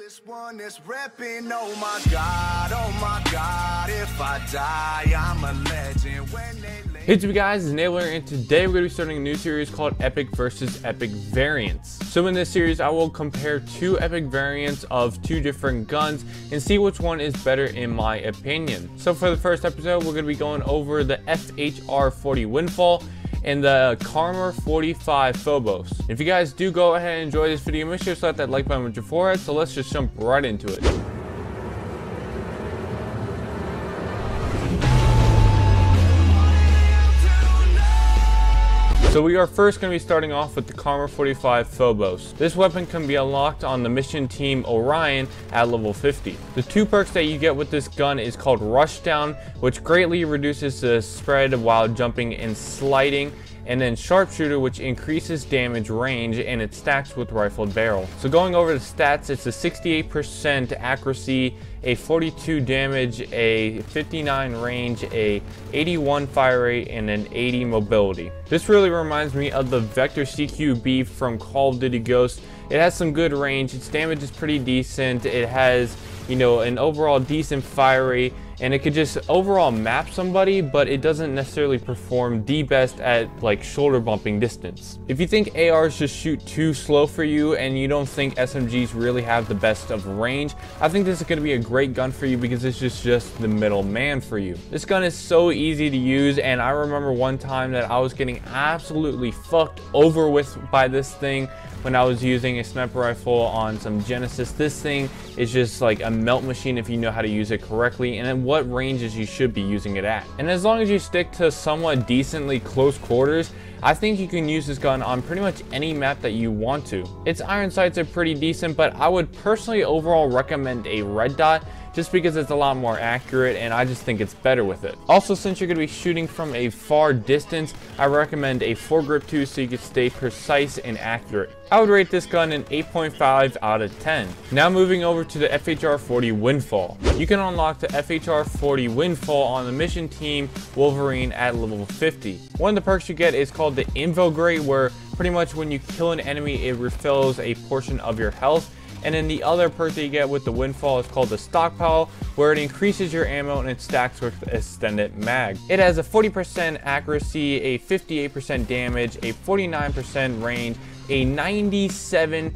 This one is repping, oh my God, if I die, I'm a legend. When they Hey to you guys, it's Navelow, and today we're going to be starting a new series called Epic versus Epic Variants. So in this series, I will compare two epic variants of two different guns and see which one is better in my opinion. So for the first episode, we're going to be going over the FHR-40 Windfall and the Karma 45 Phobos. If you guys do go ahead and enjoy this video, make sure to slap that like button with your forehead. So let's just jump right into it. So we are first going to be starting off with the Karma 45 Phobos. This weapon can be unlocked on the mission team Orion at level 50. The two perks that you get with this gun is called Rushdown, which greatly reduces the spread while jumping and sliding, and then Sharpshooter, which increases damage range and it stacks with rifled barrel. So going over the stats, it's a 68% accuracy, a 42 damage, a 59 range, a 81 fire rate, and an 80 mobility. This really reminds me of the Vector CQB from Call of Duty Ghosts. It has some good range, its damage is pretty decent, it has, you know, an overall decent fire rate, and it could just overall map somebody, but it doesn't necessarily perform the best at like shoulder bumping distance. If you think ARs just shoot too slow for you and you don't think SMGs really have the best of range, I think this is going to be a great gun for you because it's just the middle man for you. This gun is so easy to use, and I remember one time that I was getting absolutely fucked over with by this thing when I was using a sniper rifle on some Genesis. This thing is just like a melt machine if you know how to use it correctly and at what ranges you should be using it at. And as long as you stick to somewhat decently close quarters, I think you can use this gun on pretty much any map that you want to. Its iron sights are pretty decent, but I would personally overall recommend a red dot just because it's a lot more accurate and I just think it's better with it. Also, since you're going to be shooting from a far distance, I recommend a foregrip too so you can stay precise and accurate. I would rate this gun an 8.5 out of 10. Now moving over to the FHR-40 Windfall. You can unlock the FHR-40 Windfall on the mission team Wolverine at level 50. One of the perks you get is called the Invograte, where pretty much when you kill an enemy, it refills a portion of your health. And then the other perk that you get with the Windfall is called the Stockpile, where it increases your ammo and it stacks with extended mag. It has a 40% accuracy, a 58% damage, a 49% range, a 97%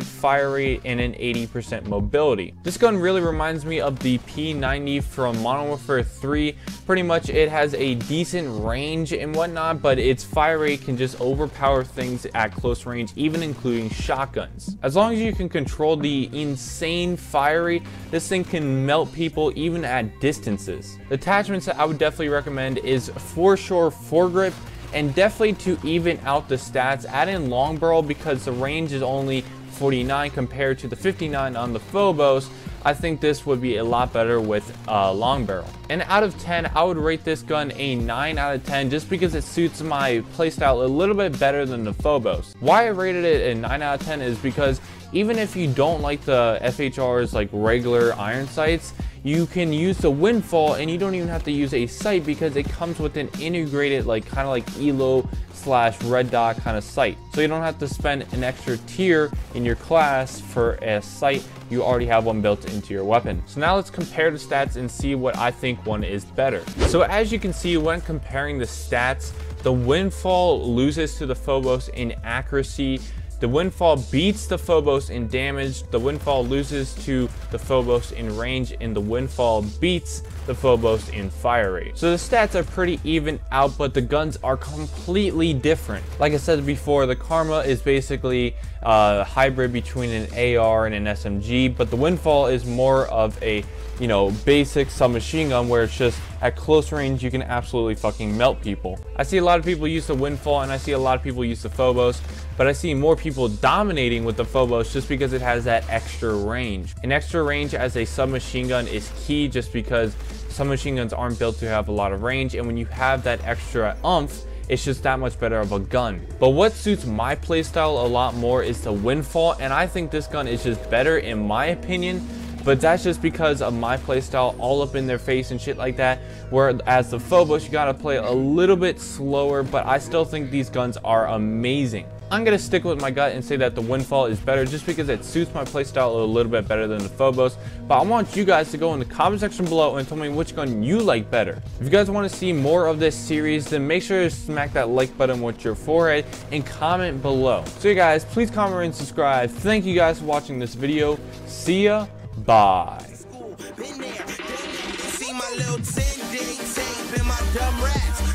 fire rate, and an 80% mobility. This gun really reminds me of the P90 from Modern Warfare 3. Pretty much it has a decent range and whatnot, but its fire rate can just overpower things at close range, even including shotguns. As long as you can control the insane fire rate, this thing can melt people even at distances. The attachments that I would definitely recommend is for sure foregrip, and definitely to even out the stats, add in long barrel because the range is only 49 compared to the 59 on the Phobos. I think this would be a lot better with long barrel. And out of 10, I would rate this gun a 9 out of 10 just because it suits my playstyle a little bit better than the Phobos. Why I rated it a 9 out of 10 is because even if you don't like the FHR's like regular iron sights, you can use the Windfall and you don't even have to use a sight because it comes with an integrated like kind of like ELO / red dot kind of sight. So you don't have to spend an extra tier in your class for a sight. You already have one built into your weapon. So now let's compare the stats and see what I think one is better. So as you can see, when comparing the stats, the Windfall loses to the Phobos in accuracy. The Windfall beats the Phobos in damage, the Windfall loses to the Phobos in range, and the Windfall beats the Phobos in fire rate. So the stats are pretty even out, but the guns are completely different. Like I said before, the Karma is basically a hybrid between an AR and an SMG, but the Windfall is more of a, you know, basic submachine gun where it's just at close range you can absolutely fucking melt people. I see a lot of people use the Windfall and I see a lot of people use the Phobos, but I see more people dominating with the Phobos just because it has that extra range. An extra range as a submachine gun is key just because submachine guns aren't built to have a lot of range, and when you have that extra oomph, it's just that much better of a gun. But what suits my playstyle a lot more is the Windfall, and I think this gun is just better in my opinion, but that's just because of my playstyle, all up in their face and shit like that, whereas the Phobos you gotta play a little bit slower, but I still think these guns are amazing. I'm going to stick with my gut and say that the Windfall is better just because it suits my playstyle a little bit better than the Phobos. But I want you guys to go in the comment section below and tell me which gun you like better. If you guys want to see more of this series, then make sure to smack that like button with your forehead and comment below. So yeah guys, please comment and subscribe. Thank you guys for watching this video. See ya. Bye.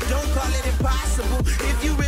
Don't call it impossible if you